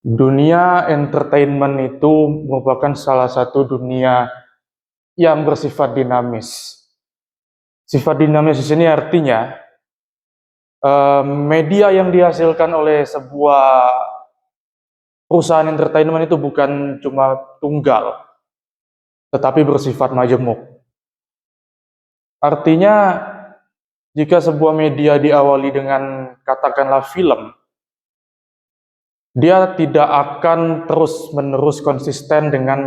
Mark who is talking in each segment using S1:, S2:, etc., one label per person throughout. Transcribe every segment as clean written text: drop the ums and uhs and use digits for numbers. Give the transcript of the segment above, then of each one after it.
S1: Dunia entertainment itu merupakan salah satu dunia yang bersifat dinamis. Sifat dinamis di sini artinya media yang dihasilkan oleh sebuah perusahaan entertainment itu bukan cuma tunggal, tetapi bersifat majemuk. Artinya, jika sebuah media diawali dengan katakanlah film, dia tidak akan terus-menerus konsisten dengan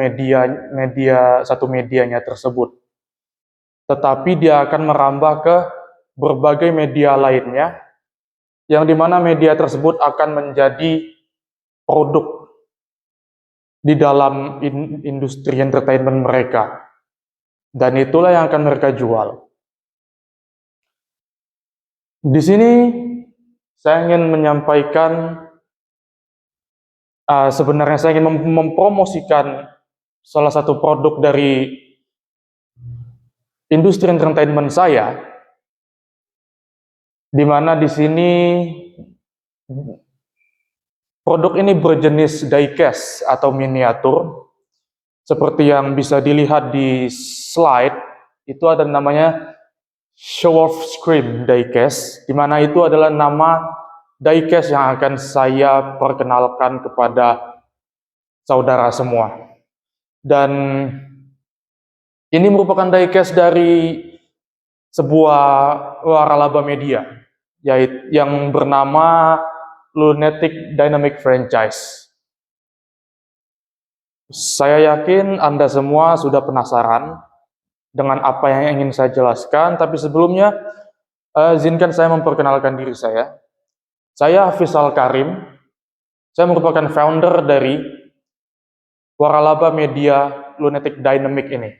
S1: satu medianya tersebut, tetapi dia akan merambah ke berbagai media lainnya, yang dimana media tersebut akan menjadi produk di dalam industri entertainment mereka, dan itulah yang akan mereka jual. Di sini saya ingin menyampaikan, sebenarnya saya ingin mempromosikan salah satu produk dari industri entertainment saya, di mana di sini produk ini berjenis diecast atau miniatur. Seperti yang bisa dilihat di slide, itu ada namanya show off screen diecast, di mana itu adalah nama diecast yang akan saya perkenalkan kepada saudara semua. Dan ini merupakan diecast dari sebuah waralaba media, yaitu yang bernama Lunatic Dynamic Franchise. Saya yakin Anda semua sudah penasaran dengan apa yang ingin saya jelaskan, tapi sebelumnya izinkan saya memperkenalkan diri saya. Saya Hafizal Karim, saya merupakan founder dari waralaba media Lunatic Dynamic ini.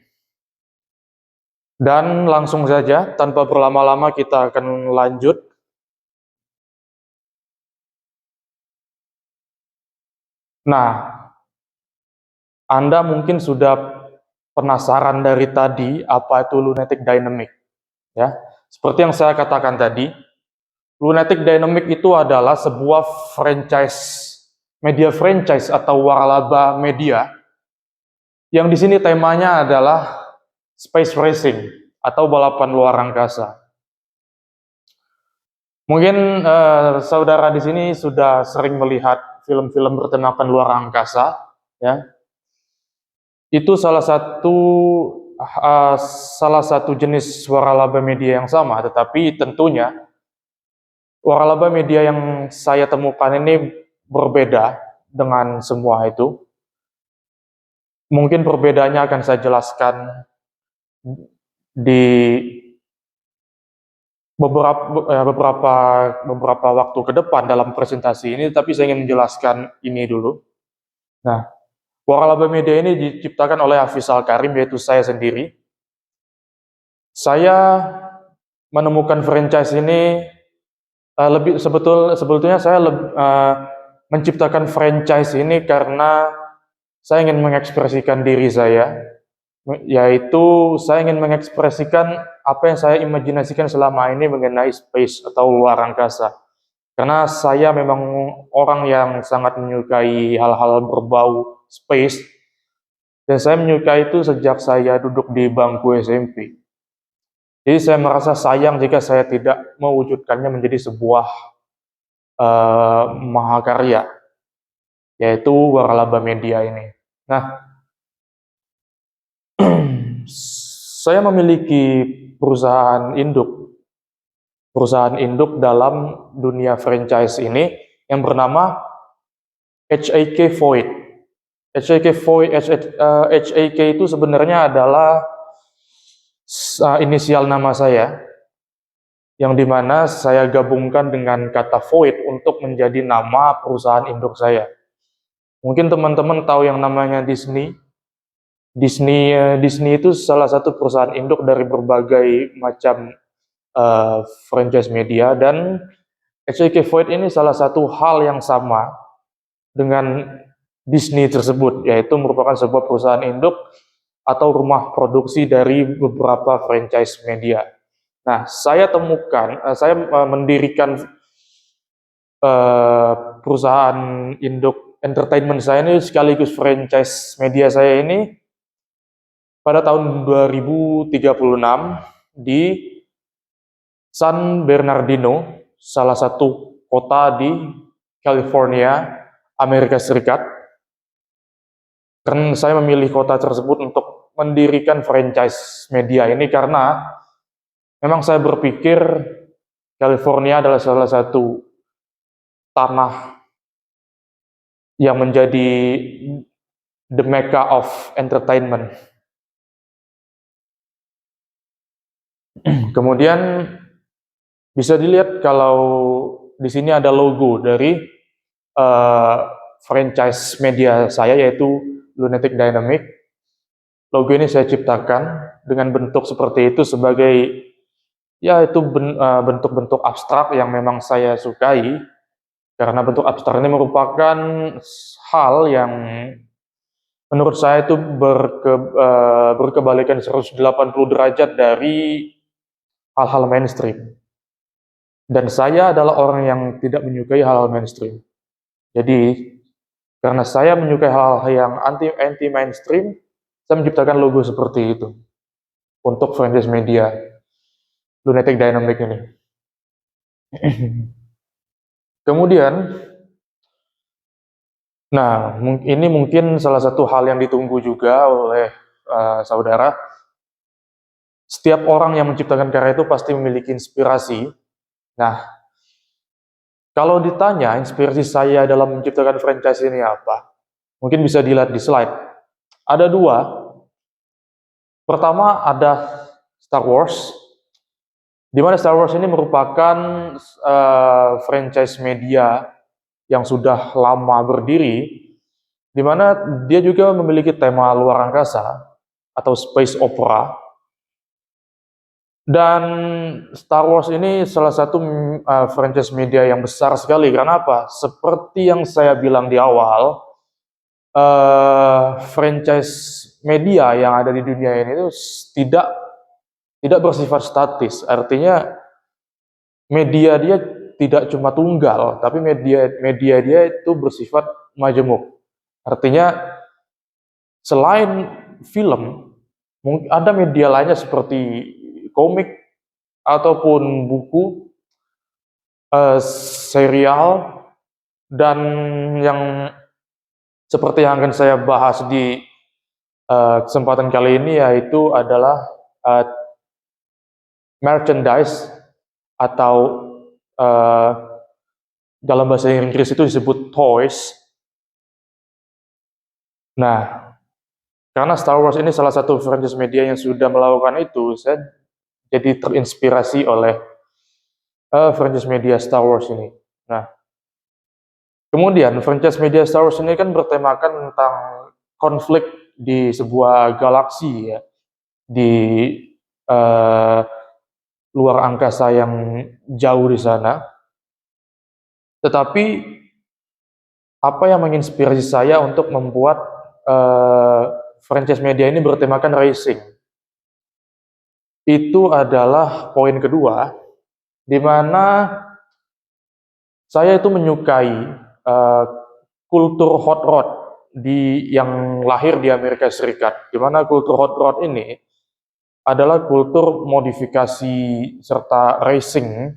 S1: Dan langsung saja, tanpa berlama-lama kita akan lanjut. Nah, Anda mungkin sudah penasaran dari tadi apa itu Lunatic Dynamic, ya. Seperti yang saya katakan tadi, Lunatic Dynamic itu adalah sebuah media franchise atau waralaba media yang di sini temanya adalah space racing atau balapan luar angkasa. Mungkin saudara di sini sudah sering melihat film-film bertemakan luar angkasa, ya. Itu salah satu jenis waralaba media yang sama, tetapi tentunya waralaba media yang saya temukan ini berbeda dengan semua itu. Mungkin perbedaannya akan saya jelaskan di beberapa waktu ke depan dalam presentasi ini, tapi saya ingin menjelaskan ini dulu. Nah, waralaba media ini diciptakan oleh Hafizal Karim, yaitu saya sendiri. Saya menemukan franchise ini sebetulnya saya menciptakan franchise ini karena saya ingin mengekspresikan diri saya, yaitu saya ingin mengekspresikan apa yang saya imajinasikan selama ini mengenai space atau luar angkasa. Karena saya memang orang yang sangat menyukai hal-hal berbau space, dan saya menyukai itu sejak saya duduk di bangku SMP. Jadi saya merasa sayang jika saya tidak mewujudkannya menjadi sebuah mahakarya, yaitu waralaba media ini. Nah, saya memiliki perusahaan induk dalam dunia franchise ini yang bernama HAK Void. HAK itu sebenarnya adalah inisial nama saya, yang dimana saya gabungkan dengan kata Void untuk menjadi nama perusahaan induk saya. Mungkin teman-teman tahu yang namanya Disney. Disney itu salah satu perusahaan induk dari berbagai macam franchise media, dan HAK Void ini salah satu hal yang sama dengan Disney tersebut, yaitu merupakan sebuah perusahaan induk atau rumah produksi dari beberapa franchise media. Nah, saya mendirikan perusahaan induk entertainment saya ini sekaligus franchise media saya ini pada tahun 2036 di San Bernardino, salah satu kota di California, Amerika Serikat. Karena saya memilih kota tersebut untuk mendirikan franchise media ini karena memang saya berpikir California adalah salah satu tanah yang menjadi the mecca of entertainment. Kemudian bisa dilihat kalau di sini ada logo dari franchise media saya, yaitu Lunatic Dynamic. Logo ini saya ciptakan dengan bentuk seperti itu sebagai itu bentuk-bentuk abstrak yang memang saya sukai, karena bentuk abstrak ini merupakan hal yang menurut saya itu berkebalikan 180 derajat dari hal-hal mainstream. Dan saya adalah orang yang tidak menyukai hal-hal mainstream. Jadi, karena saya menyukai hal-hal yang anti mainstream, saya menciptakan logo seperti itu untuk franchise media Lunatic Dynamic ini. Kemudian, nah, ini mungkin salah satu hal yang ditunggu juga oleh saudara. Setiap orang yang menciptakan karya itu pasti memiliki inspirasi. Nah, kalau ditanya inspirasi saya dalam menciptakan franchise ini apa? Mungkin bisa dilihat di slide. Ada dua. Pertama ada Star Wars, di mana Star Wars ini merupakan franchise media yang sudah lama berdiri, di mana dia juga memiliki tema luar angkasa atau space opera. Dan Star Wars ini salah satu franchise media yang besar sekali. Karena apa? Seperti yang saya bilang di awal, franchise media yang ada di dunia ini itu tidak bersifat statis. Artinya media dia tidak cuma tunggal, tapi media dia itu bersifat majemuk. Artinya selain film, ada media lainnya seperti komik ataupun buku, serial, dan yang seperti yang akan saya bahas di kesempatan kali ini, yaitu adalah merchandise atau dalam bahasa Inggris itu disebut toys. Nah, karena Star Wars ini salah satu franchise media yang sudah melakukan itu, saya jadi terinspirasi oleh franchise media Star Wars ini. Nah, kemudian franchise media Star Wars ini kan bertemakan tentang konflik di sebuah galaksi, ya, di luar angkasa yang jauh di sana. Tetapi apa yang menginspirasi saya untuk membuat franchise media ini bertemakan racing, itu adalah poin kedua, di mana saya itu menyukai kultur hot rod yang lahir di Amerika Serikat, di mana kultur hot rod ini adalah kultur modifikasi serta racing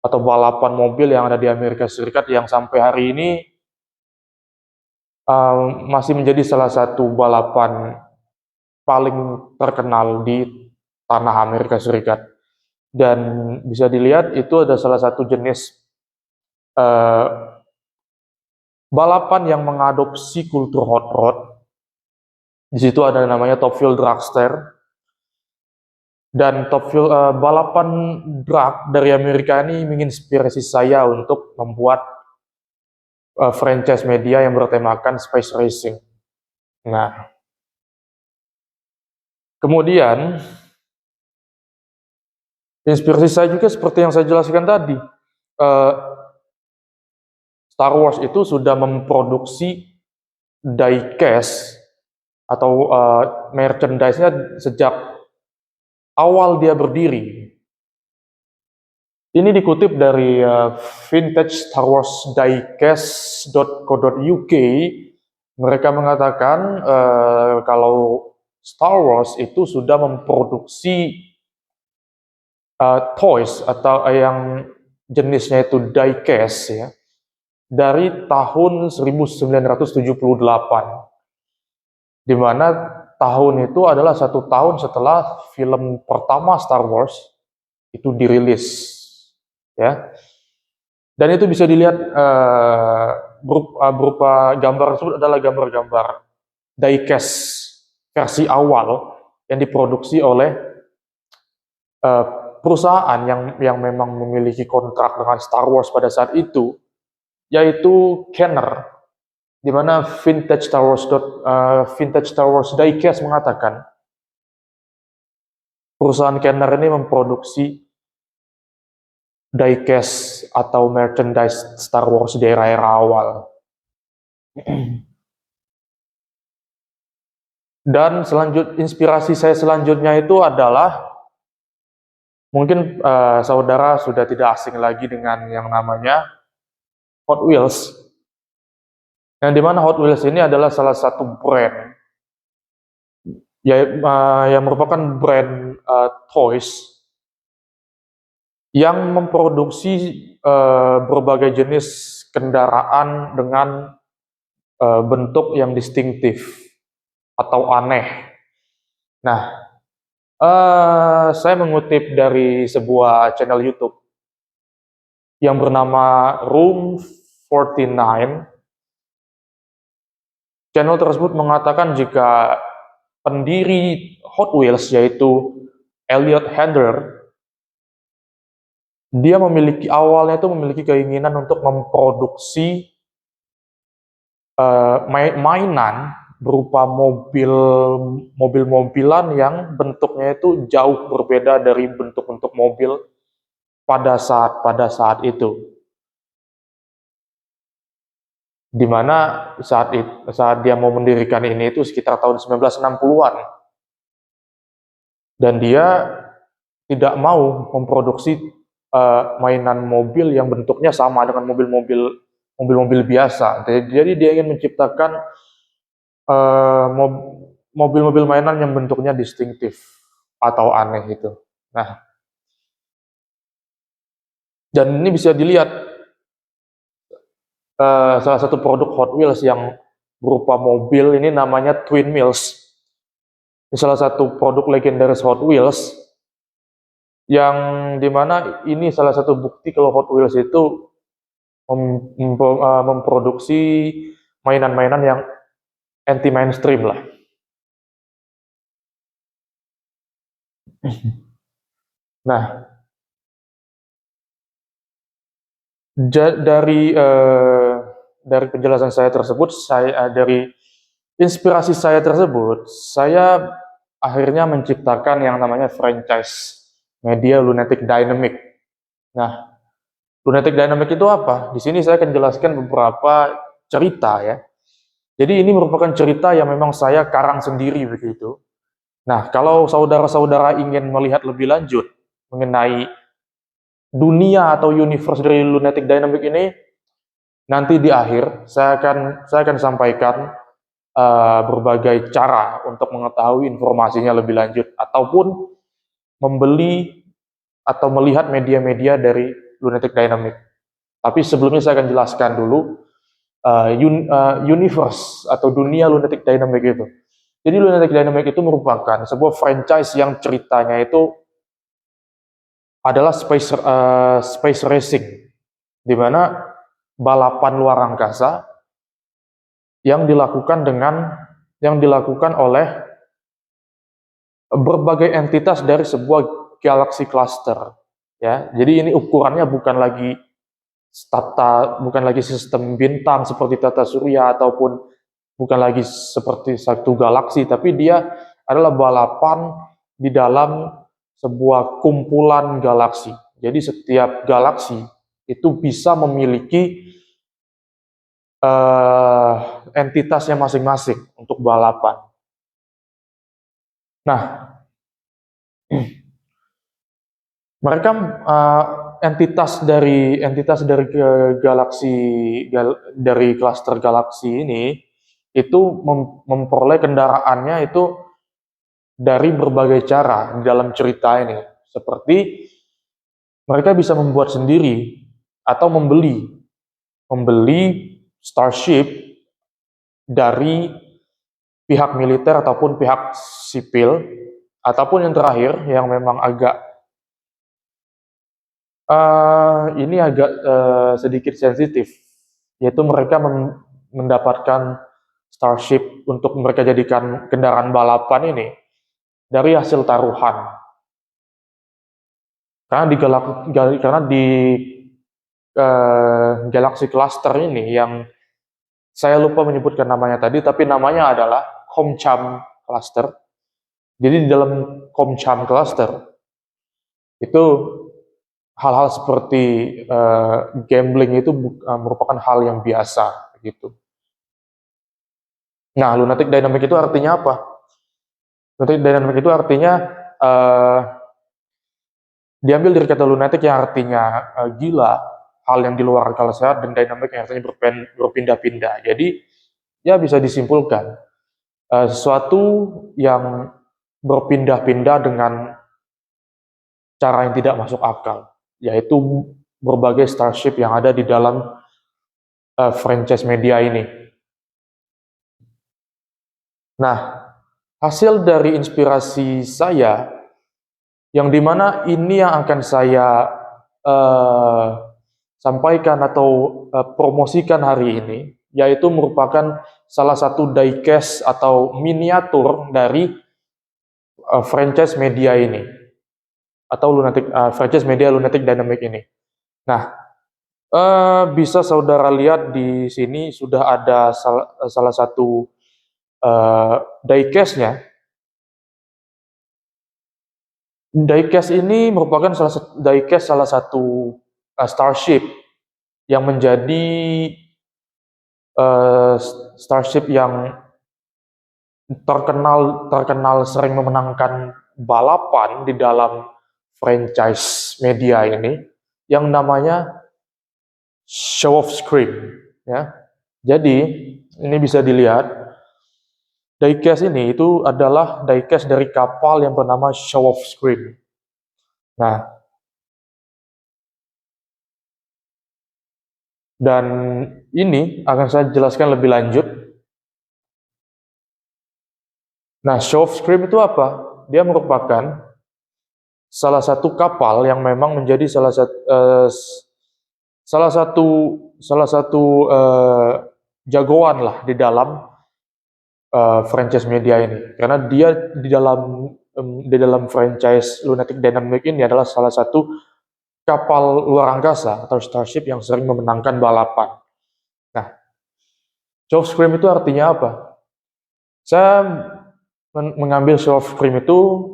S1: atau balapan mobil yang ada di Amerika Serikat, yang sampai hari ini masih menjadi salah satu balapan paling terkenal di tanah Amerika Serikat. Dan bisa dilihat itu ada salah satu jenis balapan yang mengadopsi kultur hot rod. Di situ ada namanya Top Fuel Dragster. Dan balapan drag dari Amerika ini menginspirasi saya untuk membuat franchise media yang bertemakan space racing. Nah, kemudian inspirasi saya juga seperti yang saya jelaskan tadi. Star Wars itu sudah memproduksi diecast atau merchandise-nya sejak awal dia berdiri. Ini dikutip dari vintage Star Wars diecast.co.uk. Mereka mengatakan kalau Star Wars itu sudah memproduksi toys atau yang jenisnya itu diecast ya dari tahun 1978, di mana tahun itu adalah 1 tahun setelah film pertama Star Wars itu dirilis ya. Dan itu bisa dilihat berupa gambar tersebut adalah gambar-gambar diecast versi awal yang diproduksi oleh uh, perusahaan yang memang memiliki kontrak dengan Star Wars pada saat itu, yaitu Kenner, di mana Vintage Star Wars Diecast mengatakan perusahaan Kenner ini memproduksi diecast atau merchandise Star Wars di era-era awal. Dan inspirasi saya selanjutnya itu adalah mungkin saudara sudah tidak asing lagi dengan yang namanya Hot Wheels. Yang dimana Hot Wheels ini adalah salah satu brand yang merupakan brand toys yang memproduksi berbagai jenis kendaraan dengan bentuk yang distintif atau aneh. Nah, saya mengutip dari sebuah channel YouTube yang bernama Room 49. Channel tersebut mengatakan jika pendiri Hot Wheels yaitu Elliot Handler, dia awalnya memiliki keinginan untuk memproduksi mainan berupa mobil-mobilan yang bentuknya itu jauh berbeda dari bentuk-bentuk mobil pada saat itu. Di mana saat dia mau mendirikan ini itu sekitar tahun 1960-an. Dan dia tidak mau memproduksi mainan mobil yang bentuknya sama dengan mobil-mobil biasa. Jadi dia ingin menciptakan mobil-mobil mainan yang bentuknya distintif atau aneh itu. Nah, dan ini bisa dilihat salah satu produk Hot Wheels yang berupa mobil ini namanya Twin Wheels. Ini salah satu produk legendaris Hot Wheels yang dimana ini salah satu bukti kalau Hot Wheels itu memproduksi mainan-mainan yang anti mainstream lah. Nah, dari penjelasan saya tersebut, dari inspirasi saya tersebut, saya akhirnya menciptakan yang namanya franchise media Lunatic Dynamic. Nah, Lunatic Dynamic itu apa? Di sini saya akan jelaskan beberapa cerita ya. Jadi ini merupakan cerita yang memang saya karang sendiri begitu. Nah, kalau saudara-saudara ingin melihat lebih lanjut mengenai dunia atau universe dari Lunatic Dynamic ini, nanti di akhir saya akan sampaikan berbagai cara untuk mengetahui informasinya lebih lanjut ataupun membeli atau melihat media-media dari Lunatic Dynamic. Tapi sebelumnya saya akan jelaskan dulu universe atau dunia Lunatic Dynamic itu. Jadi Lunatic Dynamic itu merupakan sebuah franchise yang ceritanya itu adalah space racing, di mana balapan luar angkasa yang dilakukan oleh berbagai entitas dari sebuah galaxy cluster. Ya, jadi ini ukurannya bukan lagi sistem bintang seperti tata surya ataupun bukan lagi seperti satu galaksi, tapi dia adalah balapan di dalam sebuah kumpulan galaksi. Jadi setiap galaksi itu bisa memiliki entitasnya masing-masing untuk balapan. Nah, mereka entitas dari dari klaster galaksi ini itu memperoleh kendaraannya itu dari berbagai cara di dalam cerita ini. Seperti mereka bisa membuat sendiri atau membeli Starship dari pihak militer ataupun pihak sipil, ataupun yang terakhir yang memang ini agak sedikit sensitif, yaitu mereka mendapatkan Starship untuk mereka jadikan kendaraan balapan ini dari hasil taruhan. Karena di Galaxy Cluster ini yang saya lupa menyebutkan namanya tadi, tapi namanya adalah Comcham Cluster. Jadi di dalam Comcham Cluster itu hal-hal seperti gambling itu merupakan hal yang biasa gitu. Nah, lunatic dynamic itu artinya apa? Lunatic dynamic itu artinya diambil dari kata lunatic yang artinya gila, hal yang di luar akal sehat, dan dynamic yang artinya berpindah-pindah. Jadi ya bisa disimpulkan sesuatu yang berpindah-pindah dengan cara yang tidak masuk akal, yaitu berbagai Starship yang ada di dalam franchise media ini. Nah, hasil dari inspirasi saya, yang dimana ini yang akan saya sampaikan atau promosikan hari ini, yaitu merupakan salah satu diecast atau miniatur dari franchise media ini, atau franchise media Lunatic Dynamic ini. Nah, bisa saudara lihat di sini sudah ada salah satu diecast-nya. Diecast ini merupakan salah satu Starship yang menjadi Starship yang terkenal sering memenangkan balapan di dalam franchise media ini, yang namanya Show of Scream, ya. Jadi ini bisa dilihat, diecast ini itu adalah diecast dari kapal yang bernama Show of Scream. Nah, dan ini akan saya jelaskan lebih lanjut. Nah, Show of Scream itu apa? Dia merupakan salah satu kapal yang memang menjadi salah satu jagoan lah di dalam franchise media ini, karena dia di dalam franchise Lunatic Dynamic ini adalah salah satu kapal luar angkasa atau Starship yang sering memenangkan balapan. Nah, Show of Scream itu artinya apa? Saya mengambil Show of Scream itu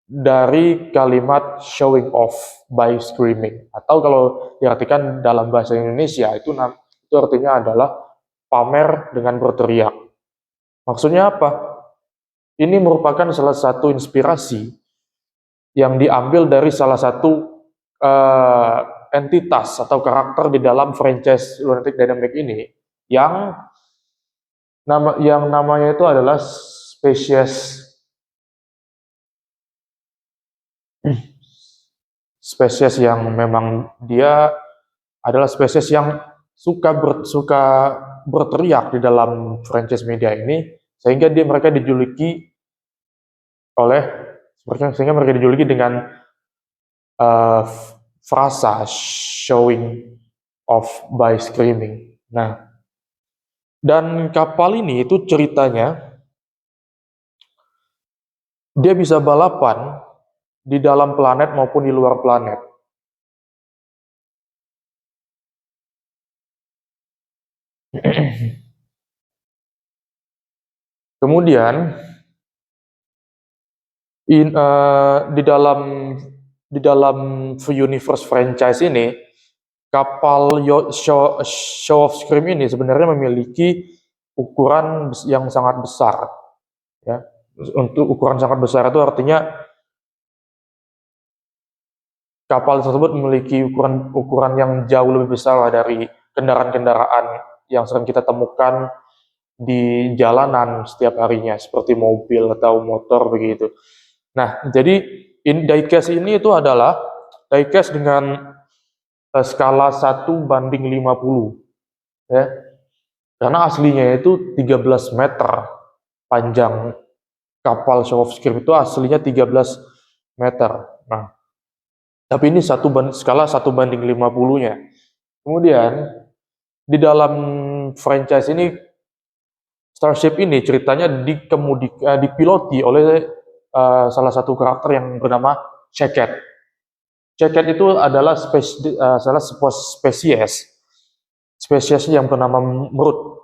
S1: dari kalimat showing off by screaming, atau kalau diartikan dalam bahasa Indonesia itu artinya adalah pamer dengan berteriak. Maksudnya apa? Ini merupakan salah satu inspirasi yang diambil dari salah satu entitas atau karakter di dalam franchise Lunatic Dynamic ini, yang namanya itu adalah spesies yang memang dia adalah spesies yang suka berteriak di dalam franchise media ini, sehingga mereka dijuluki dengan frasa showing off by screaming. Nah, dan kapal ini itu ceritanya dia bisa balapan di dalam planet maupun di luar planet. Kemudian di dalam Universe franchise ini, kapal Show of Scream ini sebenarnya memiliki ukuran yang sangat besar, ya. Untuk ukuran sangat besar itu artinya kapal tersebut memiliki ukuran yang jauh lebih besar dari kendaraan-kendaraan yang sering kita temukan di jalanan setiap harinya, seperti mobil atau motor begitu. Nah, jadi diecast ini itu adalah diecast dengan skala 1:50, ya. Karena aslinya itu 13 meter panjang kapal Show of Script itu aslinya 13 meter. Nah, tapi ini skala 1:50-nya. Kemudian di dalam franchise ini, Starship ini ceritanya dipiloti oleh salah satu karakter yang bernama Checkhead. Checkhead itu adalah salah sebuah spesies yang bernama Mrut,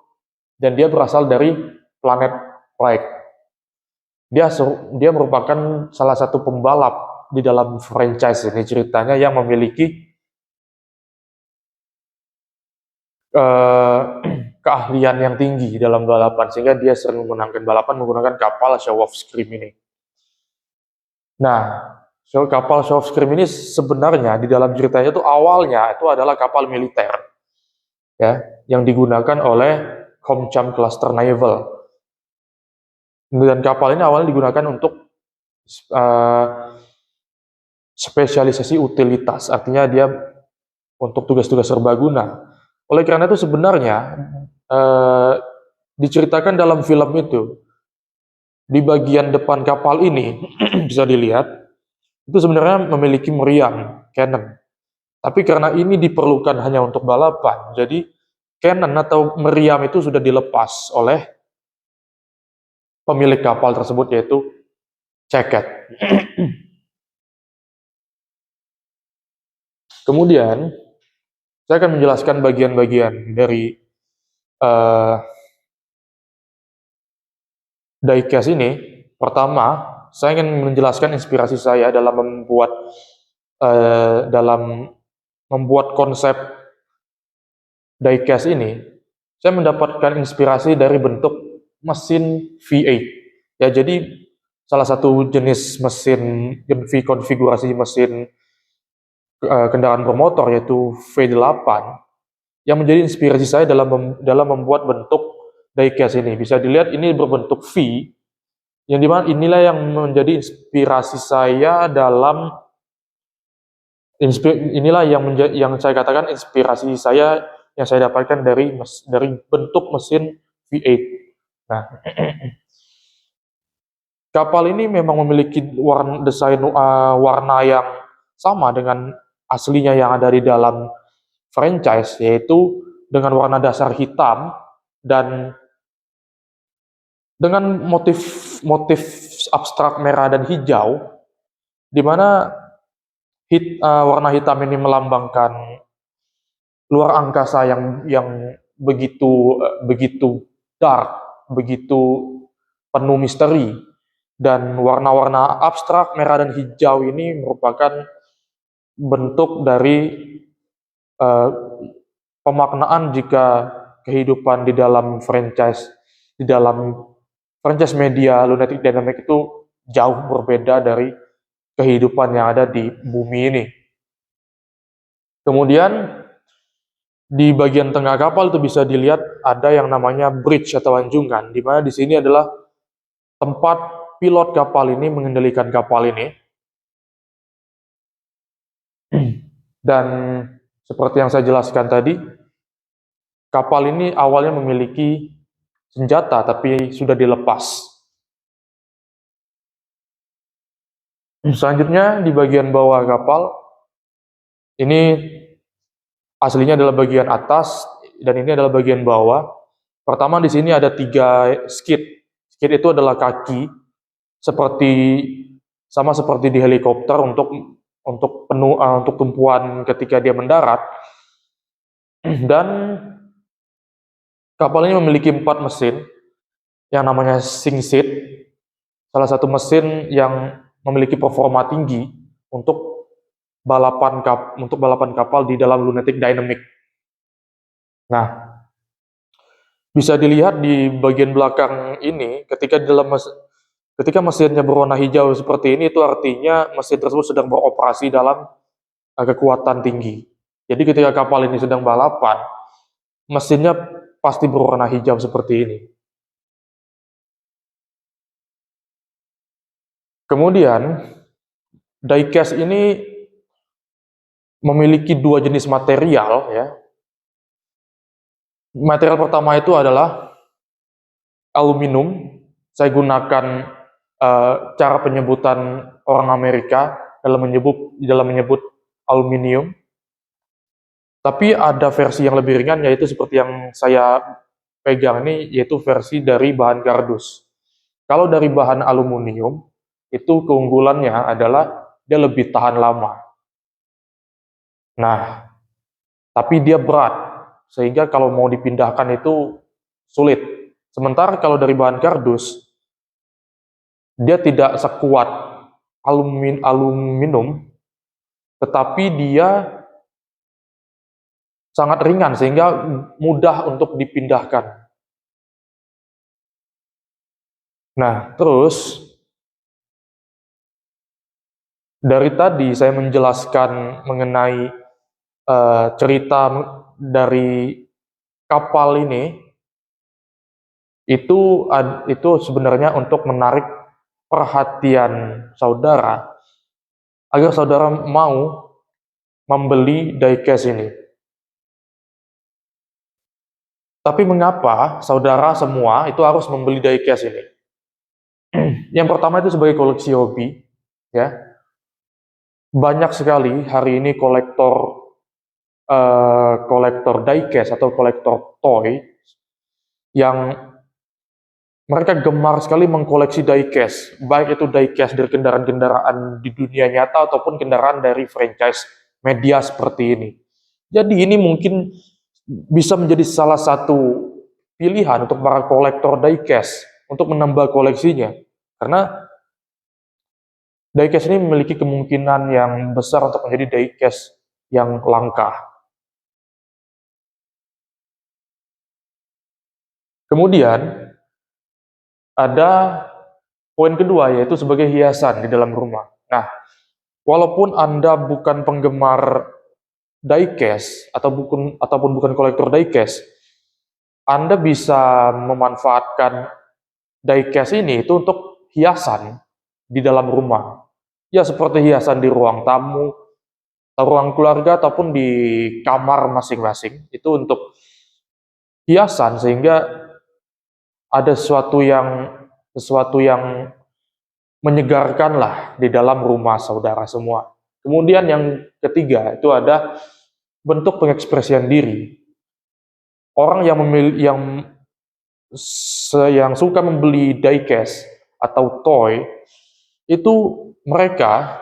S1: dan dia berasal dari planet Plague. Dia merupakan salah satu pembalap di dalam franchise ini ceritanya yang memiliki keahlian yang tinggi dalam balapan, sehingga dia sering memenangkan balapan menggunakan kapal Show of Scream ini. Nah, kapal Show of Scream ini sebenarnya di dalam ceritanya itu awalnya itu adalah kapal militer, ya, yang digunakan oleh Homecham Cluster Naval. Dan kapal ini awalnya digunakan untuk spesialisasi utilitas, artinya dia untuk tugas-tugas serbaguna. Oleh karena itu sebenarnya diceritakan dalam film itu, di bagian depan kapal ini bisa dilihat itu sebenarnya memiliki meriam cannon. Tapi karena ini diperlukan hanya untuk balapan, jadi cannon atau meriam itu sudah dilepas oleh pemilik kapal tersebut, yaitu Checkhead. Kemudian saya akan menjelaskan bagian-bagian dari diecast ini. Pertama, saya ingin menjelaskan inspirasi saya dalam membuat konsep diecast ini. Saya mendapatkan inspirasi dari bentuk mesin V8. Ya, jadi salah satu jenis mesin konfigurasi mesin kendaraan bermotor yaitu V8 yang menjadi inspirasi saya dalam membuat bentuk diecast ini. Bisa dilihat ini berbentuk V, yang dimana inilah yang menjadi inspirasi saya inilah yang saya katakan inspirasi saya yang saya dapatkan dari bentuk mesin V8. Nah, kapal ini memang memiliki desain warna yang sama dengan aslinya yang ada di dalam franchise, yaitu dengan warna dasar hitam dan dengan motif abstrak merah dan hijau, di mana warna hitam ini melambangkan luar angkasa yang begitu dark, begitu penuh misteri, dan warna-warna abstrak merah dan hijau ini merupakan bentuk dari pemaknaan jika kehidupan di dalam franchise media Lunatic Dynamics itu jauh berbeda dari kehidupan yang ada di bumi ini. Kemudian di bagian tengah kapal itu bisa dilihat ada yang namanya bridge atau anjungan, di mana di sini adalah tempat pilot kapal ini mengendalikan kapal ini. Dan seperti yang saya jelaskan tadi, kapal ini awalnya memiliki senjata tapi sudah dilepas. Selanjutnya di bagian bawah kapal, ini aslinya adalah bagian atas dan ini adalah bagian bawah. Pertama di sini ada 3 skid. Skid itu adalah kaki sama seperti di helikopter untuk tumpuan ketika dia mendarat. Dan kapal ini memiliki 4 mesin yang namanya sink seat, salah satu mesin yang memiliki performa tinggi untuk balapan kapal di dalam Lunatic Dynamics. Nah, bisa dilihat di bagian belakang ini, ketika mesinnya berwarna hijau seperti ini, itu artinya mesin tersebut sedang beroperasi dalam kekuatan tinggi. Jadi ketika kapal ini sedang balapan, mesinnya pasti berwarna hijau seperti ini. Kemudian, diecast ini memiliki dua jenis material ya. Material pertama itu adalah aluminium. Saya gunakan cara penyebutan orang Amerika dalam menyebut aluminium. Tapi ada versi yang lebih ringan, yaitu seperti yang saya pegang ini, yaitu versi dari bahan kardus. Kalau dari bahan aluminium, itu keunggulannya adalah dia lebih tahan lama. Nah, tapi dia berat, sehingga kalau mau dipindahkan itu sulit. Sementara kalau dari bahan kardus, dia tidak sekuat aluminium, tetapi dia sangat ringan sehingga mudah untuk dipindahkan. Nah, terus dari tadi saya menjelaskan mengenai cerita dari kapal ini, itu sebenarnya untuk menarik perhatian saudara agar saudara mau membeli diecast ini. Tapi mengapa saudara semua itu harus membeli diecast ini? Yang pertama itu sebagai koleksi hobi, ya. Banyak sekali hari ini kolektor diecast atau kolektor toy yang mereka gemar sekali mengkoleksi diecast, baik itu diecast dari kendaraan-kendaraan di dunia nyata ataupun kendaraan dari franchise media seperti ini. Jadi ini mungkin bisa menjadi salah satu pilihan untuk para kolektor diecast untuk menambah koleksinya. Karena diecast ini memiliki kemungkinan yang besar untuk menjadi diecast yang langka. Kemudian ada poin kedua, yaitu sebagai hiasan di dalam rumah. Nah, walaupun Anda bukan penggemar diecast ataupun bukan kolektor diecast, Anda bisa memanfaatkan diecast ini itu untuk hiasan di dalam rumah. Ya, seperti hiasan di ruang tamu, ruang keluarga ataupun di kamar masing-masing. Itu untuk hiasan sehingga ada sesuatu yang menyegarkan lah di dalam rumah saudara semua. Kemudian yang ketiga itu ada bentuk pengekspresian diri. Orang yang suka membeli diecast atau toy itu mereka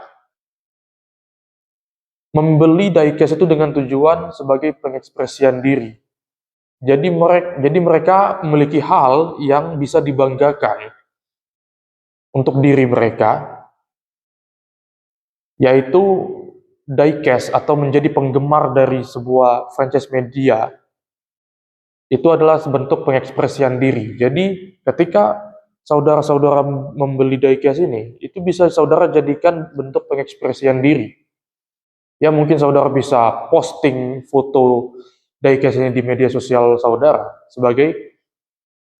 S1: membeli diecast itu dengan tujuan sebagai pengekspresian diri. Jadi mereka memiliki hal yang bisa dibanggakan untuk diri mereka, yaitu diecast atau menjadi penggemar dari sebuah franchise media. Itu adalah bentuk pengekspresian diri. Jadi ketika saudara-saudara membeli diecast ini, itu bisa saudara jadikan bentuk pengekspresian diri. Ya mungkin saudara bisa posting foto diecast ini di media sosial saudara sebagai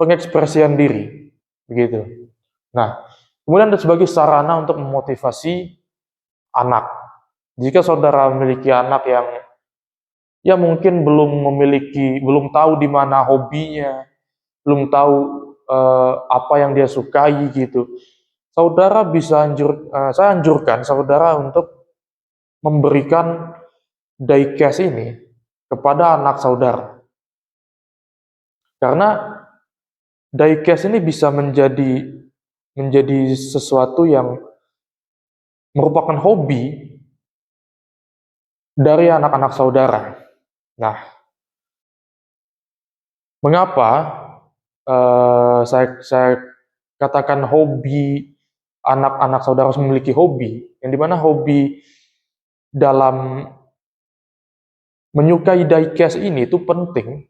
S1: pengekspresian diri, begitu. Nah, kemudian sebagai sarana untuk memotivasi anak. Jika saudara memiliki anak yang ya mungkin belum tahu di mana hobinya, belum tahu apa yang dia sukai gitu. Saya anjurkan saudara untuk memberikan diecast ini kepada anak saudara. Karena diecast ini bisa menjadi sesuatu yang merupakan hobi dari anak-anak saudara. Nah, mengapa saya katakan hobi anak-anak saudara harus memiliki hobi, yang dimana hobi dalam menyukai diecast ini itu penting,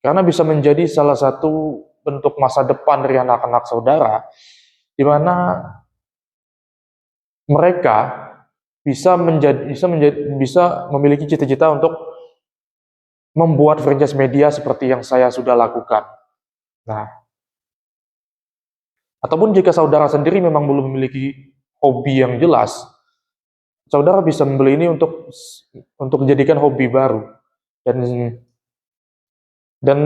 S1: karena bisa menjadi salah satu bentuk masa depan dari anak-anak saudara, di mana mereka bisa memiliki cita-cita untuk membuat franchise media seperti yang saya sudah lakukan. Nah, ataupun jika saudara sendiri memang belum memiliki hobi yang jelas, saudara bisa membeli ini untuk dijadikan hobi baru, dan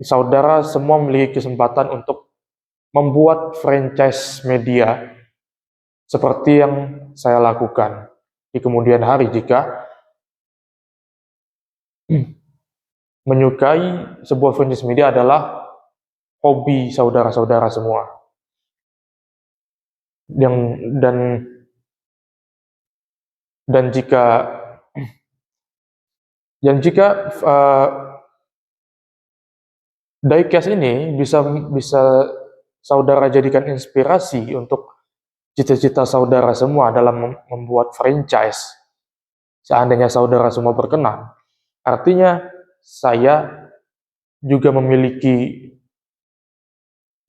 S1: saudara semua memiliki kesempatan untuk membuat franchise media seperti yang saya lakukan di kemudian hari jika menyukai sebuah franchise media adalah hobi saudara-saudara semua. Dan jika diecast ini bisa saudara jadikan inspirasi untuk cita-cita saudara semua dalam membuat franchise, seandainya saudara semua berkenan, artinya saya juga memiliki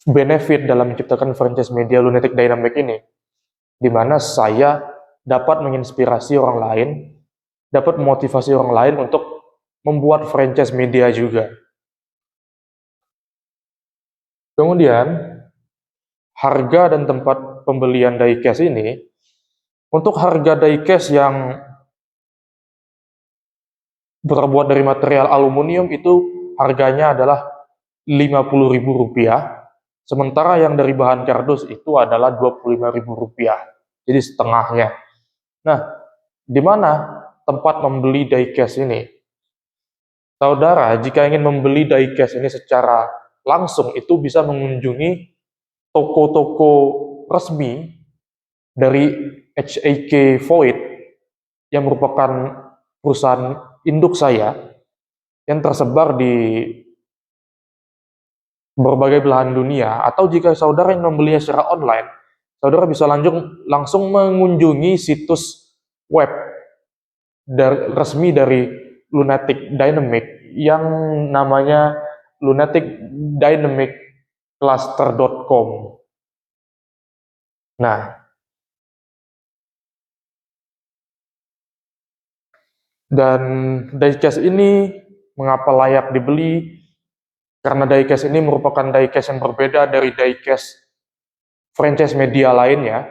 S1: benefit dalam menciptakan franchise media Lunatic Dynamic ini, di mana saya dapat menginspirasi orang lain, dapat memotivasi orang lain untuk membuat franchise media juga. Kemudian, harga dan tempat pembelian diecast ini, untuk harga diecast yang terbuat dari material aluminium itu harganya adalah Rp50.000, sementara yang dari bahan kardus itu adalah Rp25.000, jadi setengahnya. Nah, di mana tempat membeli diecast ini? Saudara, jika ingin membeli diecast ini secara langsung, itu bisa mengunjungi toko-toko resmi dari HAK Void yang merupakan perusahaan induk saya yang tersebar di berbagai belahan dunia. Atau jika saudara yang membelinya secara online, saudara bisa langsung mengunjungi situs web resmi dari Lunatic Dynamic yang namanya lunaticdynamiccluster.com. Nah, dan diecast ini mengapa layak dibeli? Karena diecast ini merupakan diecast yang berbeda dari diecast franchise media lainnya.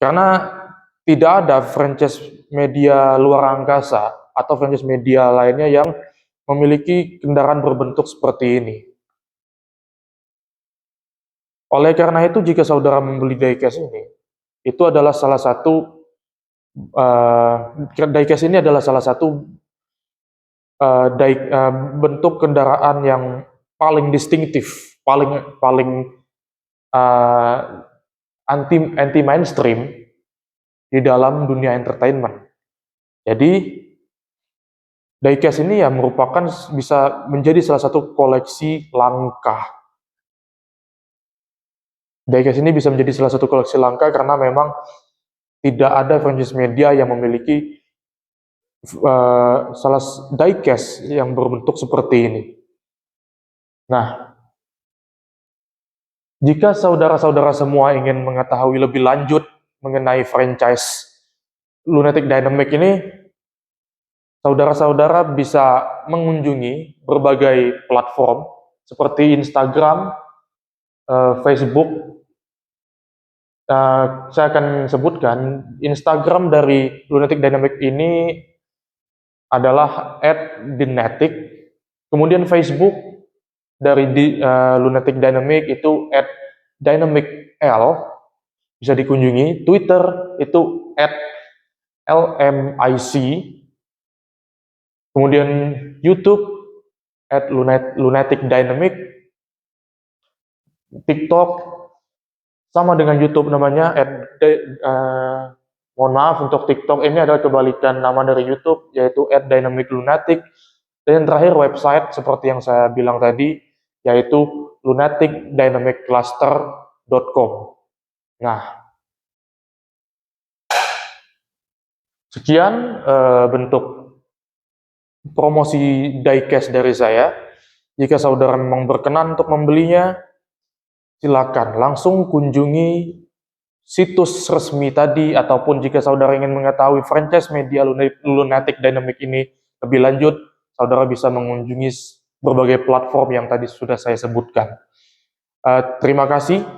S1: Karena tidak ada franchise media luar angkasa atau franchise media lainnya yang memiliki kendaraan berbentuk seperti ini. Oleh karena itu, jika saudara membeli diecast ini, itu adalah salah satu diecast ini adalah salah satu bentuk kendaraan yang paling distintif, paling anti mainstream di dalam dunia entertainment. Jadi diecast ini ya merupakan bisa menjadi salah satu koleksi langka. Diecast ini bisa menjadi salah satu koleksi langka karena memang tidak ada franchise media yang memiliki diecast yang berbentuk seperti ini. Nah, jika saudara-saudara semua ingin mengetahui lebih lanjut mengenai franchise Lunatic Dynamic ini, saudara-saudara bisa mengunjungi berbagai platform seperti Instagram, Facebook. Saya akan sebutkan Instagram dari Lunatic Dynamic ini adalah @dinatic. Kemudian Facebook dari Lunatic Dynamic itu @dynamicl, bisa dikunjungi. Twitter itu @lmic. Kemudian YouTube @lunatic dynamic. TikTok sama dengan YouTube namanya mohon maaf, untuk TikTok ini adalah kebalikan nama dari YouTube, yaitu @dynamiclunatic. Dan yang terakhir website seperti yang saya bilang tadi, yaitu lunaticdynamiccluster.com. Nah, sekian bentuk promosi diecast dari saya. Jika saudara memang berkenan untuk membelinya, silakan langsung kunjungi situs resmi tadi, ataupun jika saudara ingin mengetahui franchise media Lunatic Dynamic ini lebih lanjut, saudara bisa mengunjungi berbagai platform yang tadi sudah saya sebutkan. Terima kasih.